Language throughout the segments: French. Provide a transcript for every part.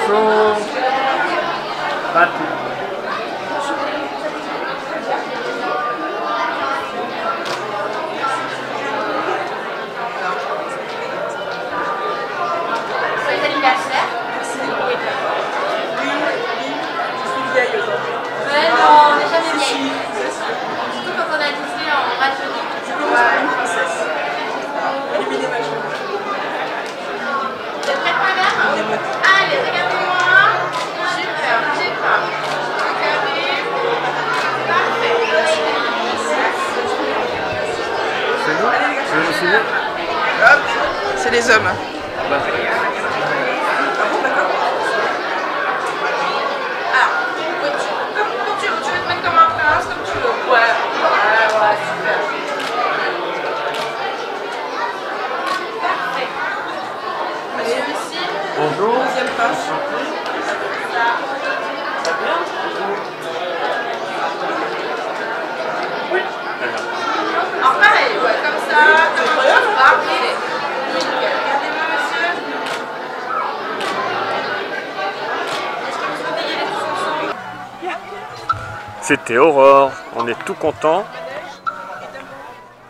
Bonjour. Patou. Joyeux anniversaire. Ouais, non, on n'est jamais vieille. Surtout quand on a Disney en rajeuni. Vous êtes prête, madame? Allez, regardez-moi. Super, super. Regardez. Parfait. C'est nous? Je vais vous suivre. Hop, c'est les hommes. Bah. Tu veux te mettre comme un prince, comme tu veux. Ouais, super. Parfait. Monsieur ici. Bonjour. Deuxième passe. Ça bien? Oui. Alors pareil, ouais, comme ça, parfait. Nickel. Regardez-moi, monsieur. Est-ce que vous réveillez les tous ensemble? C'était Aurore, on est tout content.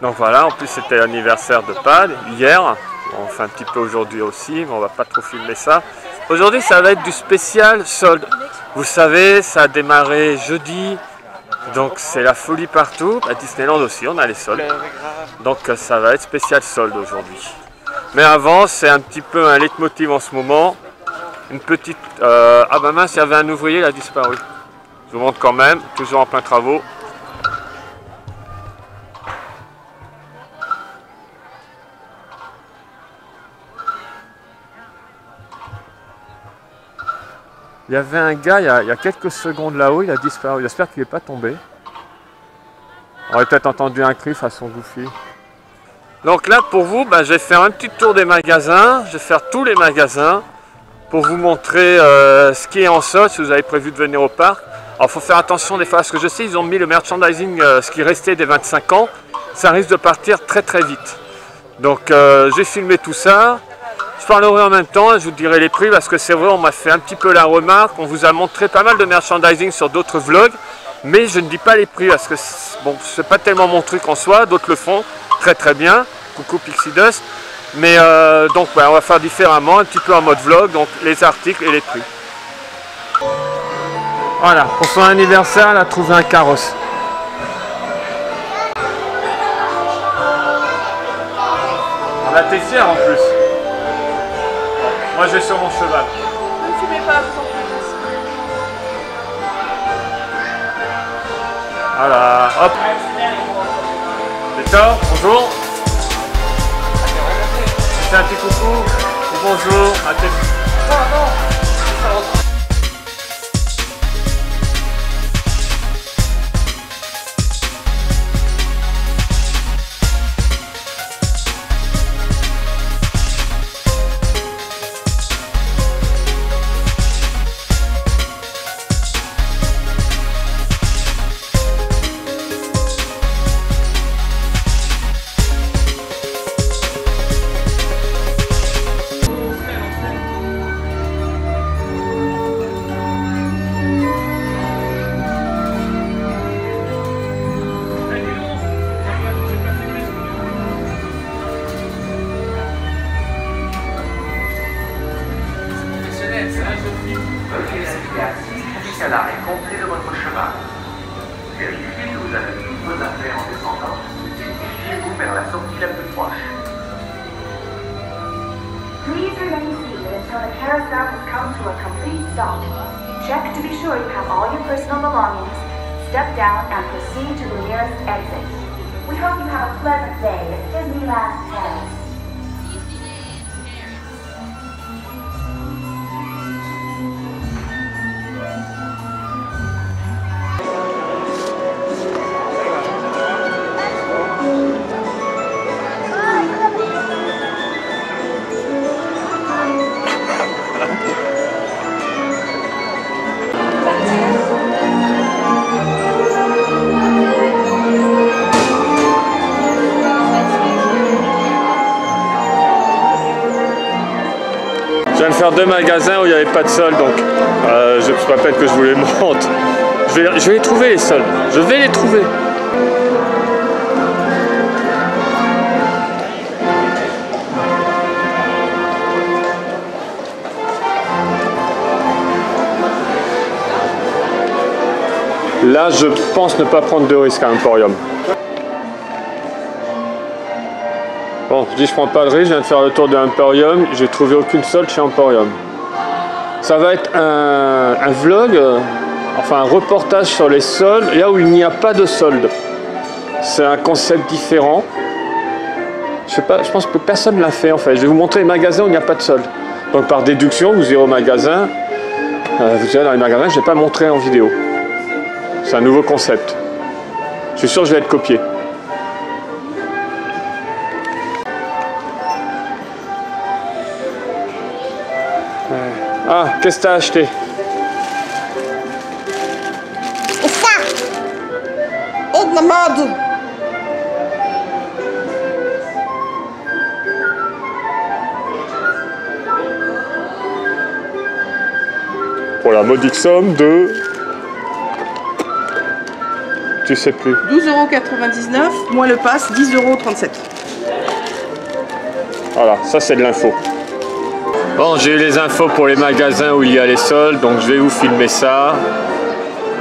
Donc voilà, en plus c'était l'anniversaire de Pad hier. On fait un petit peu aujourd'hui aussi, mais on va pas trop filmer ça. Aujourd'hui ça va être du spécial solde. Vous savez, ça a démarré jeudi, donc c'est la folie partout. À Disneyland aussi, on a les soldes. Donc ça va être spécial solde aujourd'hui. Mais avant, c'est un petit peu un leitmotiv en ce moment. Une petite... Ah bah mince, il y avait un ouvrier, il a disparu. Je vous montre quand même, toujours en plein travaux. Il y avait un gars, il y a quelques secondes là-haut, il a disparu. J'espère qu'il n'est pas tombé. On aurait peut-être entendu un cri façon Goofy. Donc là, pour vous, ben, je vais faire un petit tour des magasins. Je vais faire tous les magasins pour vous montrer ce qui est en solde si vous avez prévu de venir au parc. Alors, il faut faire attention des fois, parce que je sais, ils ont mis le merchandising, ce qui restait des 25 ans. Ça risque de partir très très vite. Donc, j'ai filmé tout ça. Je parlerai en même temps, je vous dirai les prix, parce que c'est vrai, on m'a fait un petit peu la remarque. On vous a montré pas mal de merchandising sur d'autres vlogs, mais je ne dis pas les prix, parce que bon, c'est pas tellement mon truc en soi. D'autres le font très très bien. Coucou Pixie Dust. Mais donc, on va faire différemment, un petit peu en mode vlog, donc les articles et les prix. Voilà, pour son anniversaire, elle a trouvé un carrosse. On a été fiers en plus. Moi, je vais sur mon cheval. Ne fumez pas, vous en prie. Voilà, hop. Victor, bonjour. C'est un petit coucou. Bonjour. À tes... à l'arrêt complet de votre cheval. Vérifiez que vous avez toutes vos affaires en descendant et dirigez-vous vers la sortie la plus proche. Please remain seated until the carousel has come to a complete stop. Check to be sure you have all your personal belongings, step down and proceed to the nearest exit. We hope you have a pleasant day at Disneyland Paris. Je viens de faire 2 magasins où il n'y avait pas de solde, donc je me rappelle que je vous les montre. Je vais les trouver les soldes, je vais les trouver. Là, je pense ne pas prendre de risque à Emporium. Bon, je dis je prends pas de risque, je viens de faire le tour de Emporium, j'ai trouvé aucune solde chez Emporium. Ça va être un vlog, enfin un reportage sur les soldes, là où il n'y a pas de solde. C'est un concept différent. Je sais pas, je pense que personne ne l'a fait en fait. Je vais vous montrer les magasins où il n'y a pas de solde. Donc par déduction, vous irez au magasin, vous irez dans les magasins que je n'ai pas montré en vidéo. C'est un nouveau concept. Je suis sûr que je vais être copié. Ah, qu'est-ce que t'as acheté? Ça. Et de la mode. Pour la modique somme de... Tu sais plus. 12,99 € moins le pass, 10,37 €. Voilà, ça c'est de l'info. Bon, j'ai eu les infos pour les magasins où il y a les soldes, donc je vais vous filmer ça.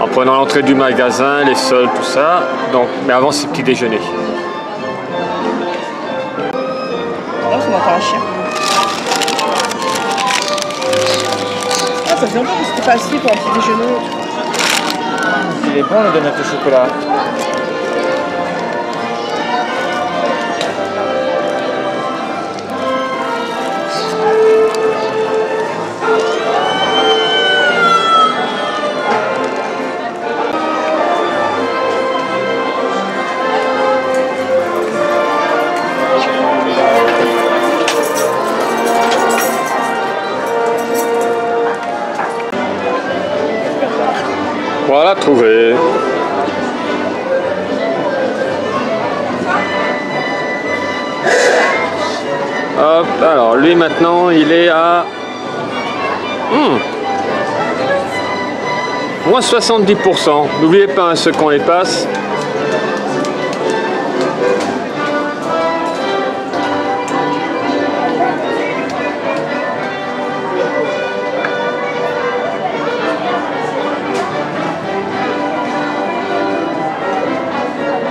En prenant l'entrée du magasin, les soldes, tout ça. Donc, mais avant c'est petit déjeuner. Oh, ça m'entend un chien. Ah, ça faisait longtemps que c'était pas assis pour un petit déjeuner. Il est bon le donut au chocolat. Voilà, trouvé. Hop, alors lui maintenant il est à moins 70%. N'oubliez pas ceux qu'on les passe.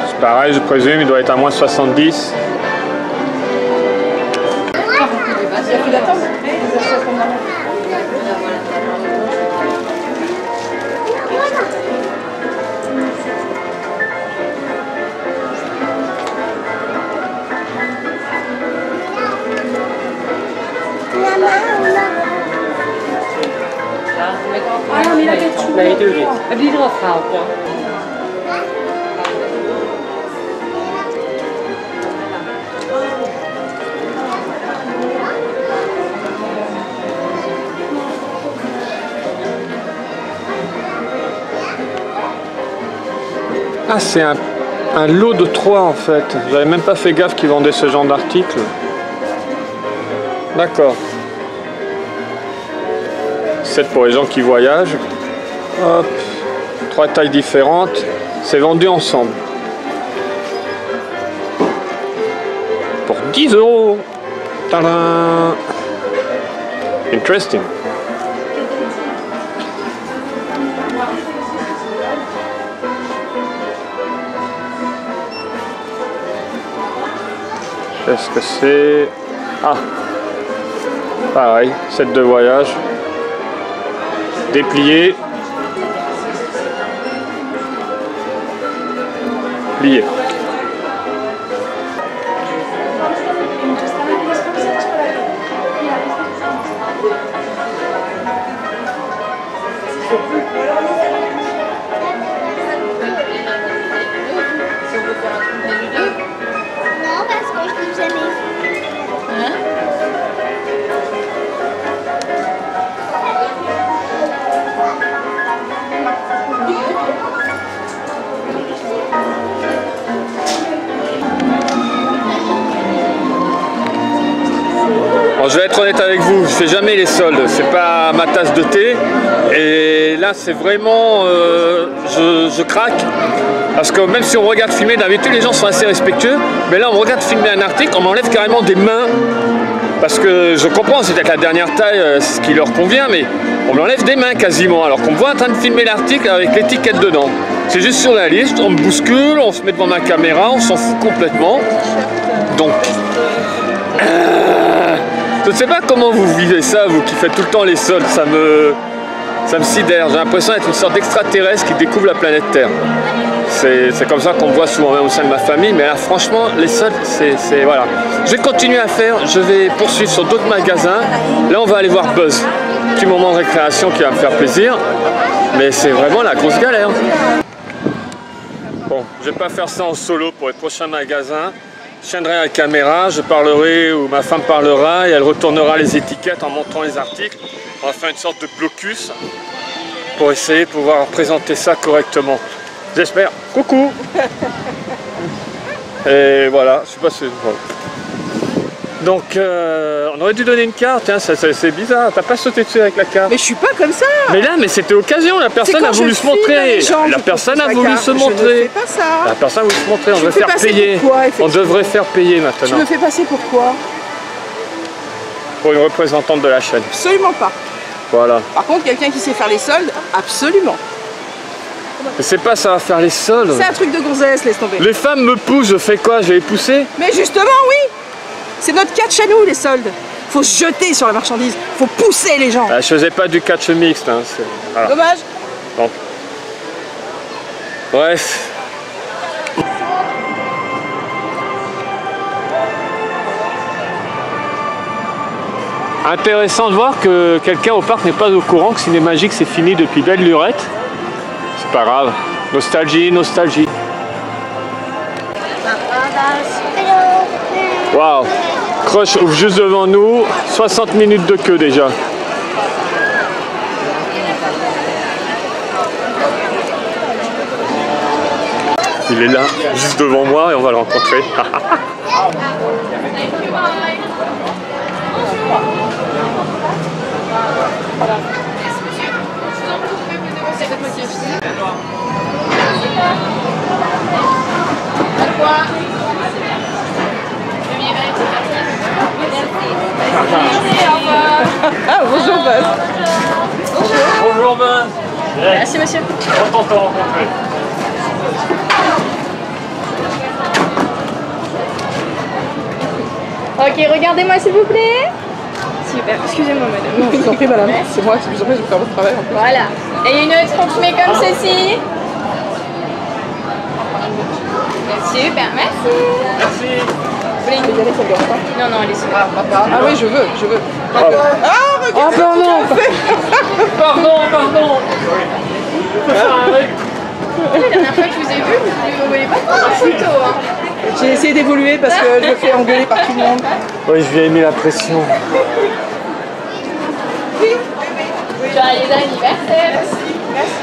C'est pareil, je présume, il doit être à moins 70. Il y a plus d'attente. Nee, doe dit. Heb je die eraf gehaald, ja? Ah, c'est un lot de 3 en fait. J'avais même pas fait gaffe qu'ils vendaient ce genre d'article. D'accord. 7 pour les gens qui voyagent. Hop. 3 tailles différentes. C'est vendu ensemble. Pour 10 €. Tadam! Interesting. Qu'est-ce que c'est? Ah! Pareil, set de voyage. Déplié. Plié. Non, parce que je n'ai jamais vu. Hein? Alors je vais être honnête avec vous, je fais jamais les soldes, c'est pas ma tasse de thé. Et là c'est vraiment, je craque. Parce que même si on regarde filmer, d'habitude les gens sont assez respectueux. Mais là on regarde filmer un article, on m'enlève carrément des mains. Parce que je comprends, c'est peut-être la dernière taille, ce qui leur convient, mais on m'enlève des mains quasiment. Alors qu'on me voit en train de filmer l'article avec l'étiquette dedans. C'est juste sur la liste, on me bouscule, on se met devant ma caméra, on s'en fout complètement. Donc... je ne sais pas comment vous vivez ça, vous qui faites tout le temps les soldes, ça me sidère. J'ai l'impression d'être une sorte d'extraterrestre qui découvre la planète Terre. C'est comme ça qu'on me voit souvent même au sein de ma famille, mais là franchement les soldes, c'est voilà. Je vais continuer à faire, je vais poursuivre sur d'autres magasins. Là on va aller voir Buzz. Petit moment de récréation qui va me faire plaisir, mais c'est vraiment la grosse galère. Bon, je vais pas faire ça en solo pour les prochains magasins. Je tiendrai la caméra, je parlerai ou ma femme parlera et elle retournera les étiquettes en montrant les articles. On va faire une sorte de blocus pour essayer de pouvoir présenter ça correctement. J'espère. Coucou. Et voilà, je sais pas si... Voilà. Donc, on aurait dû donner une carte, hein, c'est bizarre, t'as pas sauté dessus avec la carte. Mais je suis pas comme ça. Mais là, mais c'était occasion, la personne a voulu se montrer. La personne a voulu se montrer. Je ne fais pas ça. La personne a voulu se montrer, on devrait faire payer. On devrait faire payer maintenant. Tu me fais passer pourquoi? Pour une représentante de la chaîne. Absolument pas. Voilà. Par contre, quelqu'un qui sait faire les soldes, absolument. Mais c'est pas ça va faire les soldes. C'est un truc de gonzesse, laisse tomber. Les femmes me poussent, je fais quoi? Je vais les pousser? Mais justement, oui. C'est notre catch à nous, les soldes. Faut se jeter sur la marchandise. Faut pousser les gens. Ah, je faisais pas du catch mixte. Hein, voilà. Dommage. Bon. Bref. Intéressant de voir que quelqu'un au parc n'est pas au courant que Ciné Magique c'est fini depuis belle lurette. C'est pas grave. Nostalgie, nostalgie. Waouh. Crush ouvre juste devant nous. 60 minutes de queue déjà. Il est là, juste devant moi et on va le rencontrer. Ah, bonjour Buzz. Bonjour Buzz. Merci monsieur. Content de te rencontrer. Ok, regardez-moi s'il vous plaît. Super, excusez-moi madame. Non, je vous en prie madame. C'est moi, je vous en prie, je vais faire votre travail. Voilà. Et une autre qu'on met comme ceci. Super, merci. Merci. Vous voulez y aller, ça ne dérange pas? Non, non, allez-y. Ah oui, je veux. Ah, regarde ce pardon. que tu as fait. Pardon. La dernière fois que je vous ai vu, vous ne voulez pas prendre en photo. Hein. J'ai essayé d'évoluer parce que je me fais engueuler par tout le monde. Oui, je lui ai mis la pression. Oui. Joyeux anniversaire. Merci.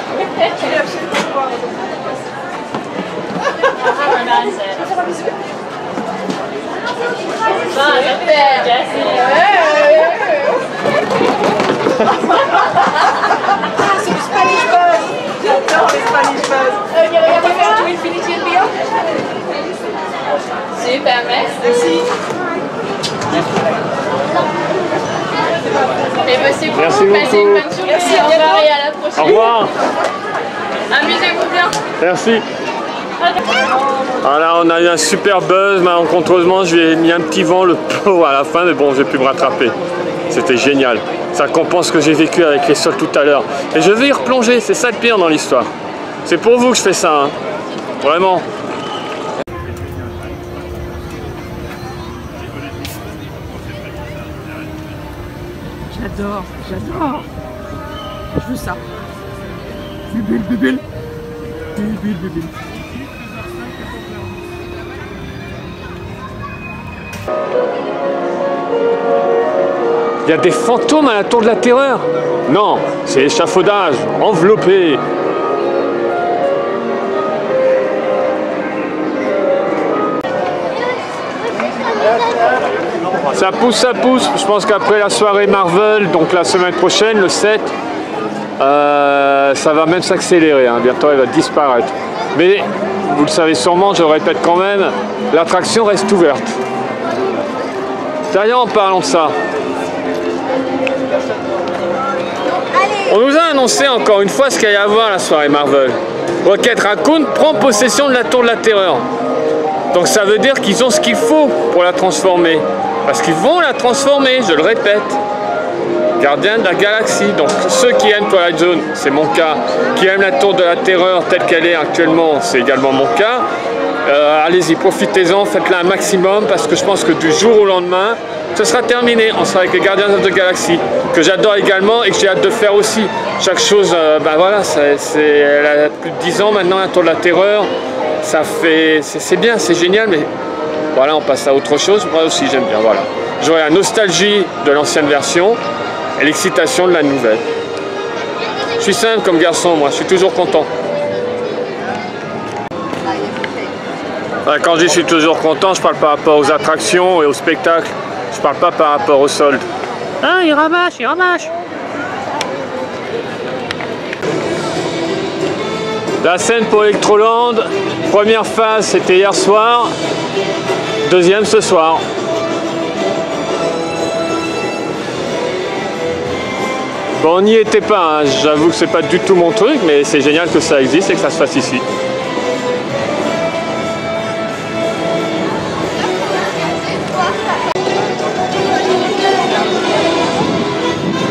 Tu l'as absolument pas. C'est du Spanish Buzz. J'adore les Spanish Buzz. Ok, regardez-moi. To Infinity and Beyond. Super, merci. Et merci beaucoup. Merci beaucoup. Passez une bonne journée. Merci, au revoir et à la prochaine. Au revoir. Amusez-vous bien. Merci. Voilà, on a eu un super buzz, malencontreusement je lui ai mis un petit vent le pauvre à la fin, mais bon, j'ai pu me rattraper. C'était génial. Ça compense ce que j'ai vécu avec les sols tout à l'heure. Et je vais y replonger, c'est ça le pire dans l'histoire. C'est pour vous que je fais ça, hein. Vraiment. J'adore. Je veux ça. Bubule. Il y a des fantômes à la tour de la terreur? Non, c'est l'échafaudage, enveloppé. Ça pousse, ça pousse. Je pense qu'après la soirée Marvel, donc la semaine prochaine, le 7, ça va même s'accélérer. Hein. Bientôt, elle va disparaître. Mais, vous le savez sûrement, je le répète quand même, l'attraction reste ouverte. D'ailleurs, en parlant de ça, on nous a annoncé encore une fois ce qu'il y a à voir la soirée Marvel. Rocket Raccoon prend possession de la Tour de la Terreur. Donc ça veut dire qu'ils ont ce qu'il faut pour la transformer. Parce qu'ils vont la transformer, je le répète. Gardien de la Galaxie. Donc ceux qui aiment Twilight Zone, c'est mon cas. Qui aiment la Tour de la Terreur telle qu'elle est actuellement, c'est également mon cas. Allez-y, profitez-en, faites-la un maximum parce que je pense que du jour au lendemain, ce sera terminé. On sera avec les Gardiens de la Galaxie, que j'adore également et que j'ai hâte de faire aussi. Chaque chose, voilà, elle a plus de 10 ans maintenant, la Tour de la Terreur. Ça fait, c'est bien, c'est génial, mais voilà, on passe à autre chose. Moi aussi, j'aime bien, voilà. J'aurai la nostalgie de l'ancienne version et l'excitation de la nouvelle. Je suis simple comme garçon, moi, je suis toujours content. Quand je dis je suis toujours content, je parle par rapport aux attractions et aux spectacles. Je parle pas par rapport aux soldes. Ah, il ramasse, il ramasse. La scène pour Electroland, première phase c'était hier soir, deuxième ce soir. Bon, on n'y était pas, hein. J'avoue que c'est pas du tout mon truc, mais c'est génial que ça existe et que ça se fasse ici.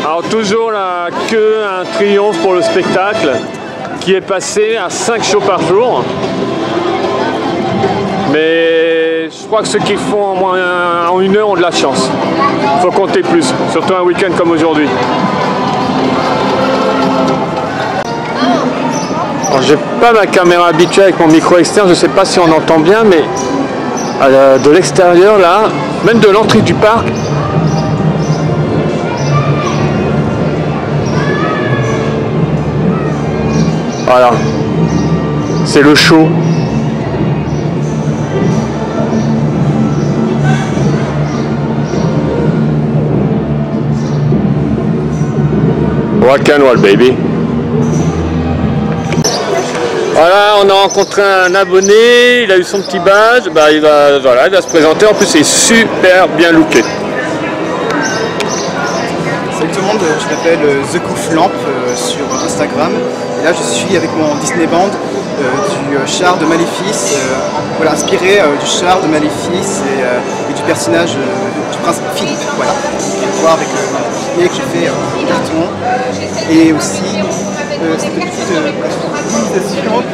Alors toujours la queue, un triomphe pour le spectacle qui est passé à 5 shows par jour. Mais je crois que ceux qui font en moins en 1 heure ont de la chance. Il faut compter plus, surtout un week-end comme aujourd'hui. J'ai pas ma caméra habituelle avec mon micro externe, je ne sais pas si on entend bien, mais de l'extérieur là, même de l'entrée du parc, voilà, c'est le show. Rock and roll, baby. Voilà, on a rencontré un abonné, il a eu son petit badge, bah il va se présenter, en plus il est super bien looké. Salut tout le monde, je m'appelle The Goof Lamp sur Instagram. Et là je suis avec mon Disney Band du char de Maléfice, voilà, inspiré du char de Maléfice et du personnage du prince Philippe. Voilà, vous pouvez le voir avec le pied que j'ai fait en carton et aussi cette petite imitation que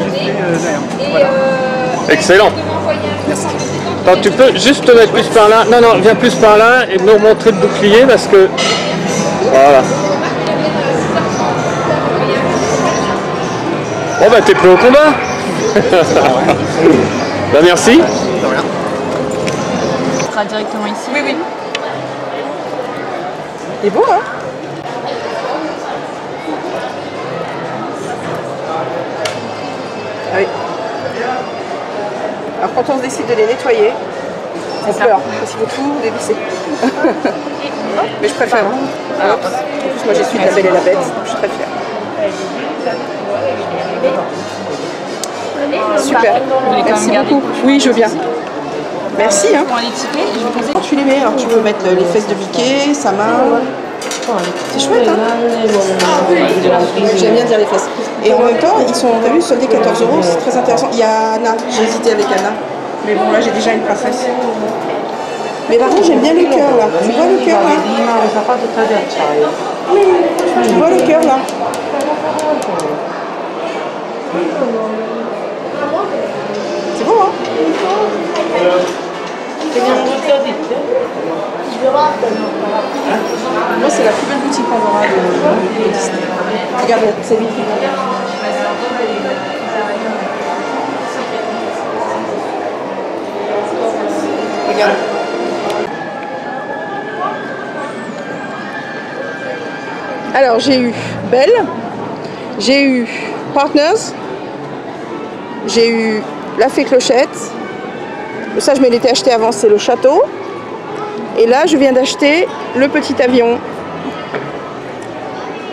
j'ai fait derrière. Voilà. Excellent. Merci. Attends, tu peux juste te mettre plus par là. Non, non, viens plus par là et me montrer le bouclier parce que... Voilà. Bon bah t'es prêt au combat. Bah merci. De rien. On sera directement ici. Oui, oui. Il est beau, hein? Ah oui. Alors quand on décide de les nettoyer, on pleure, parce qu'il faut tout dévisser. Mais je préfère. Hein. Alors, en plus, moi, j'ai su La Belle et la Bête, donc je préfère. Super. Merci beaucoup. Oui, je veux bien. Merci. Hein. Tu les mets, alors tu peux mettre les fesses de Mickey, sa main. C'est chouette, hein. J'aime bien dire les fesses. Et en même temps, ils sont, t'as vu, soldés 14 €, c'est très intéressant. Il y a Anna, j'ai hésité avec Anna. Mais bon, là, j'ai déjà une princesse. Mais par contre, j'aime bien le cœur, là. Tu vois le cœur, là? Tu vois le cœur, là? C'est beau, hein? Moi, c'est la plus belle boutique Pandora de Disney. Regarde, c'est vite. Regarde. Alors, j'ai eu Belle, j'ai eu Partners, j'ai eu La Fée Clochette. Ça, je me l'étais acheté avant, c'est le château. Et là, je viens d'acheter le petit avion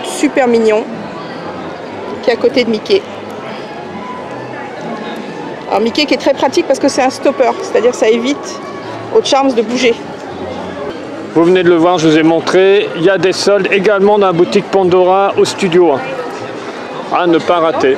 super mignon qui est à côté de Mickey. Alors Mickey qui est très pratique parce que c'est un stopper, c'est-à-dire ça évite aux Charms de bouger. Vous venez de le voir, je vous ai montré. Il y a des soldes également dans la boutique Pandora au studio 1. À ne pas rater.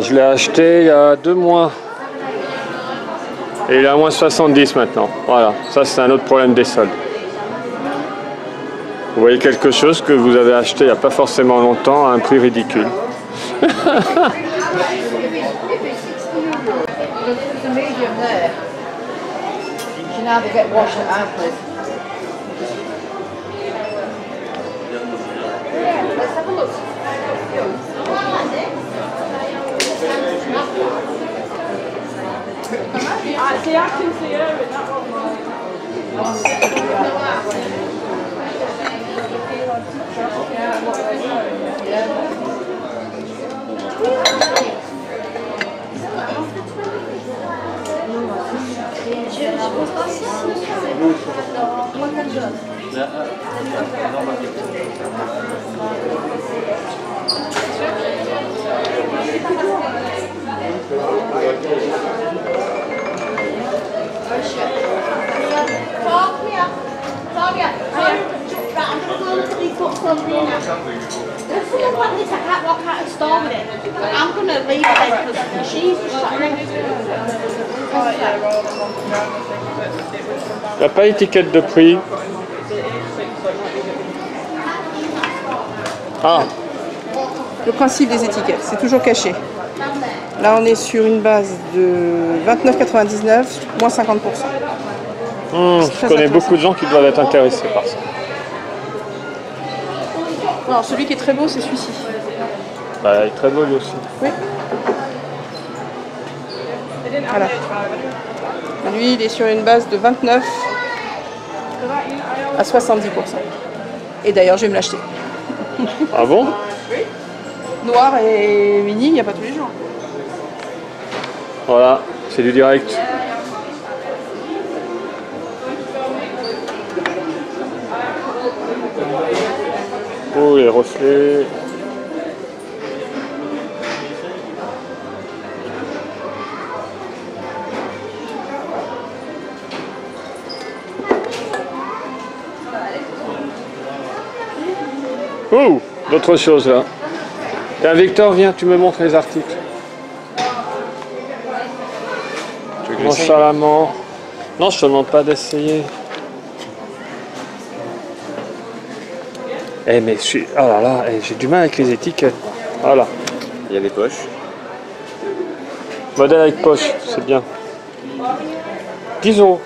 Je l'ai acheté il y a 2 mois. Et il est à moins 70 maintenant. Voilà, ça c'est un autre problème des soldes. Vous voyez quelque chose que vous avez acheté il n'y a pas forcément longtemps à un prix ridicule. See, I can see her in that one. Il n'y a pas étiquette de prix. Ah. Le principe des étiquettes, c'est toujours caché. Là, on est sur une base de 29,99, moins 50%. Je connais beaucoup de gens qui doivent être intéressés par ça. Non, celui qui est très beau, c'est celui-ci. Bah, il est très beau lui aussi. Oui. Voilà. Lui, il est sur une base de 29 à 70%. Et d'ailleurs, je vais me l'acheter. Ah bon? Noir et mini, il n'y a pas tous les jours. Voilà, c'est du direct. Oh, les reflets. Oh, d'autres choses là. Tiens, Victor, viens, tu me montres les articles. Nonchalamment. Non, je te demande pas d'essayer. Eh mais je suis... Oh là là, j'ai du mal avec les étiquettes. Voilà. Il y a des poches. Modèle avec poche, c'est bien. 10 €.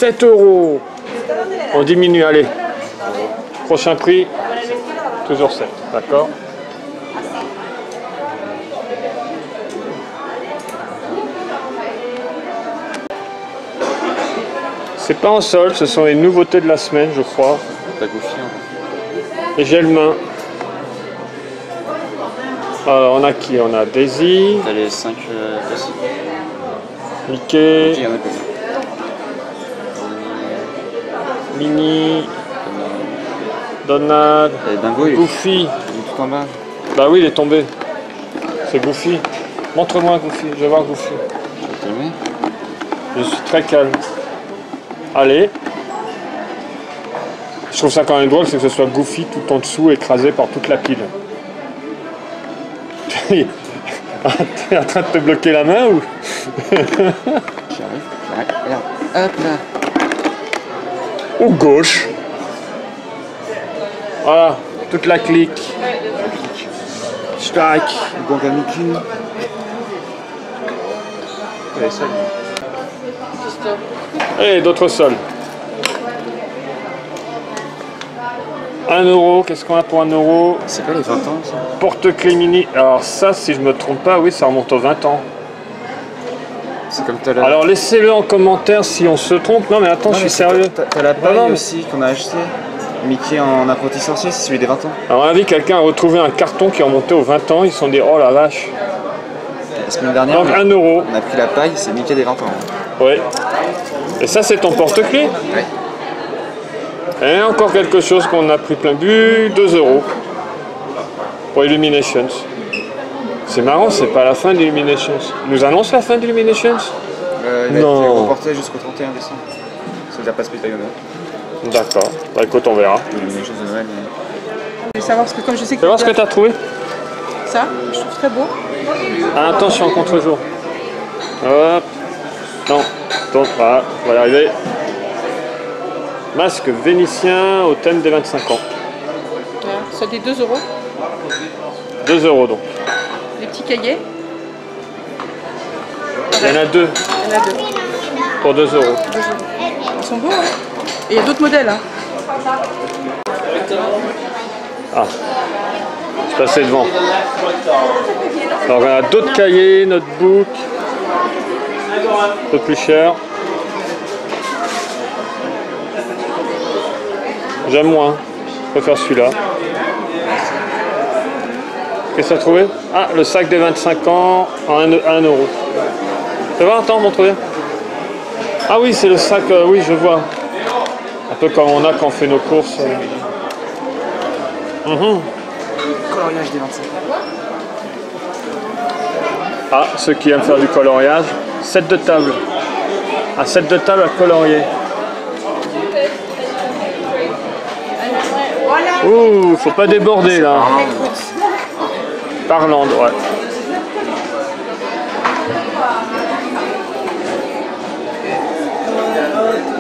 €. On diminue, allez. Prochain prix, toujours 7, d'accord? C'est pas en solde, ce sont les nouveautés de la semaine, je crois. T'as Goofy, hein. Et j'ai le main. Alors, on a qui? On a Daisy. T'as les 5 classiques. Mickey. Il y en a plus. Minnie. Donald. Dingo, Goofy. Il est tout en bas. Bah oui, il est tombé. C'est Goofy. Montre-moi Goofy, je vais voir Goofy. Je vais te le mettre. Je suis très calme. Allez. Je trouve ça quand même drôle, c'est que ce soit Goofy tout en dessous, écrasé par toute la pile. T'es en train de te bloquer la main ou? J'arrive, regarde. Hop là. Ou gauche. Voilà, toute la clique. Stack. Gongamiki. Et d'autres sols. 1 euro, qu'est-ce qu'on a pour 1 euro? C'est pas les 20 ans ça? Porte-clés mini. Alors ça, si je me trompe pas, oui, ça remonte aux 20 ans. C'est comme tout à l'heure. Alors laissez-le en commentaire si on se trompe. Non mais attends, je suis sérieux. T'as la paille non, mais- aussi qu'on a acheté. Mickey en apprenti sorcier, c'est celui des 20 ans. Alors, à mon avis, quelqu'un a retrouvé un carton qui est remonté aux 20 ans. Ils se sont dit, oh la vache. La semaine dernière, Donc 1 euro. on a pris la paille, c'est Mickey des 20 ans. Oui. Et ça, c'est ton porte-clés? Oui. Et encore quelque chose qu'on a pris plein but, 2 euros. Pour Illuminations. C'est marrant, c'est pas la fin d'Illuminations. Ils nous annonce la fin d'Illuminations? Il a Non. été reporté jusqu'au 31 décembre. Ça veut dire pas spécial Noël. D'accord. Bah écoute, on verra. Illuminations de Noël. Mais... Je vais savoir parce que comme je sais que Tu vas voir ce que tu as trouvé? ça, je trouve très beau. Ah, attention, en contre-jour. Hop. Non. Donc, voilà, on va y arriver. Masque vénitien au thème des 25 ans. Voilà, ça des 2 euros. 2 euros donc. Les petits cahiers. Il y en a 2 Il y en a 2. pour 2 euros. Ils sont beaux, hein. Et il y a d'autres modèles, hein. Ah, je suis passé devant. Alors, on a d'autres cahiers, notebooks. Un peu plus cher. J'aime moins. Je préfère celui-là. Qu'est-ce que tu as trouvé? Ah, le sac des 25 ans à 1 euro. Tu vas voir, attends, montre-le. Ah oui, c'est le sac, oui, je vois. Un peu comme on a quand on fait nos courses. Coloriage des 25. Ah, ceux qui aiment faire du coloriage. Set de table. Un set de table à colorier. Ouh, faut pas déborder là. Parlande, ouais.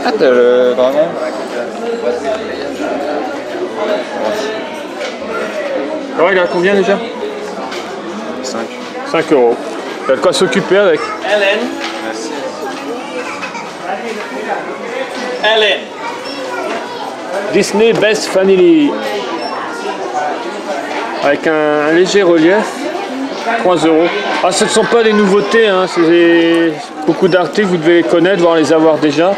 Ah, t'as le dragon. Ouais, il a combien déjà? 5. 5 euros. Il y a de quoi s'occuper avec. Merci. Disney Best Family. Avec un léger relief. 3 euros. Ah, ce ne sont pas des nouveautés, hein. C'est beaucoup d'articles, vous devez les connaître, voire les avoir déjà.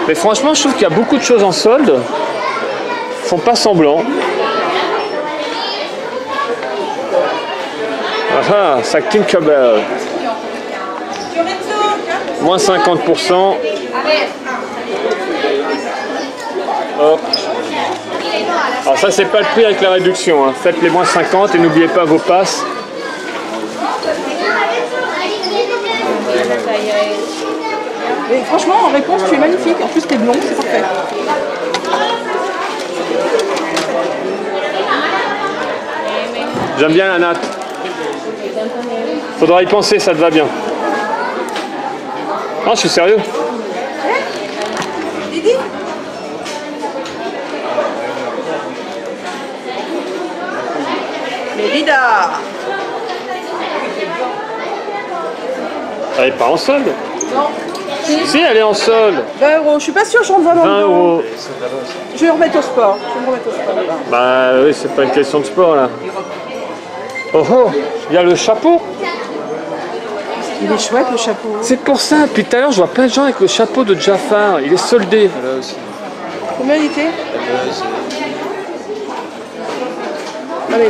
Mais franchement, je trouve qu'il y a beaucoup de choses en solde. Ils font pas semblant. Ah, sac Tinkerbell. Moins 50%. Hop. Alors ça, c'est pas le prix avec la réduction, hein. Faites les moins 50 et n'oubliez pas vos passes. Et franchement, en réponse, tu es magnifique. En plus, t'es blond, c'est parfait. J'aime bien la natte. Faudra y penser, ça te va bien. Non, je suis sérieux. Didi? Mélida! Elle est pas en solde. Non. Si, elle est en solde. 20 euros. Je suis pas sûre, je rentre vraiment 20 dedans. euros. Je vais remettre au sport. Je vais me remettre au sport. Bah oui, c'est pas une question de sport là. Oh oh, il y a le chapeau. Il est chouette le chapeau. C'est pour ça, depuis tout à l'heure, je vois plein de gens avec le chapeau de Jafar. Il est soldé. Là aussi. Combien il était? Ah, mais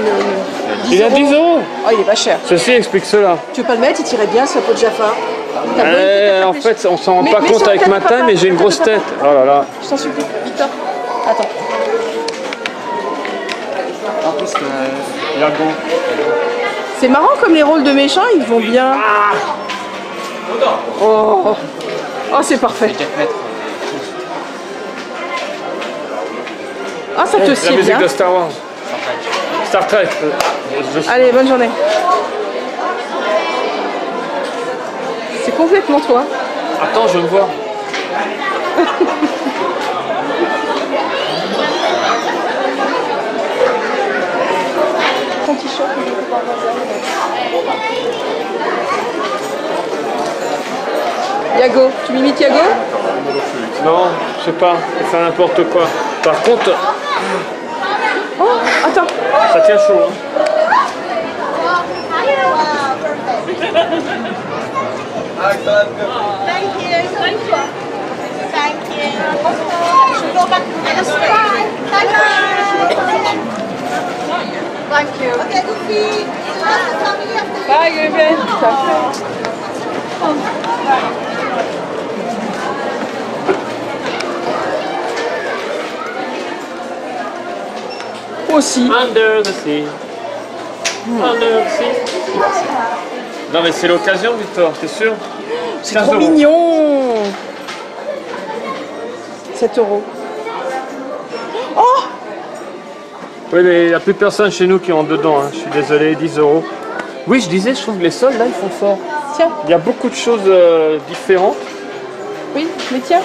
Il est à 10 euros. Ah, il est pas cher. Ceci explique cela. Tu veux pas le mettre? Il tirait bien ce chapeau de Jafar. T'as besoin de te En faire fait, on s'en rend Mais- pas mais compte sur la avec tête ma de taille, papa, mais j'ai une sur la grosse tête de tête. Oh là là. Je t'en supplie. Victor. Attends. En plus, Lagon. C'est marrant comme les rôles de méchants, ils vont bien. Oh, oh c'est parfait. 4 mètres. Ah, ça te La sied musique bien. de Star Wars. Star Trek. Allez, bonne journée. C'est complètement toi. Attends, je veux me voir. Ton t-shirt. Yago, tu m'imites Yago? Non, je sais pas, je vais faire n'importe quoi. Par contre, Oh, attends. ça tient chaud. Hein. Thank you. Thank you. Thank you. Should we go back to the street? Thank you. Okay, Goofy. Bye, Ruben. Aussi. Under the sea. Under the sea. Non mais c'est l'occasion, Victor, t'es sûr? C'est trop mignon. 7 €. Oh! Oui, mais il n'y a plus personne chez nous qui rentre dedans, hein. Je suis désolé, 10 €. Oui, je disais, je trouve que les sols, là, ils font fort. Tiens. Il y a beaucoup de choses différentes. Oui, mais tiens.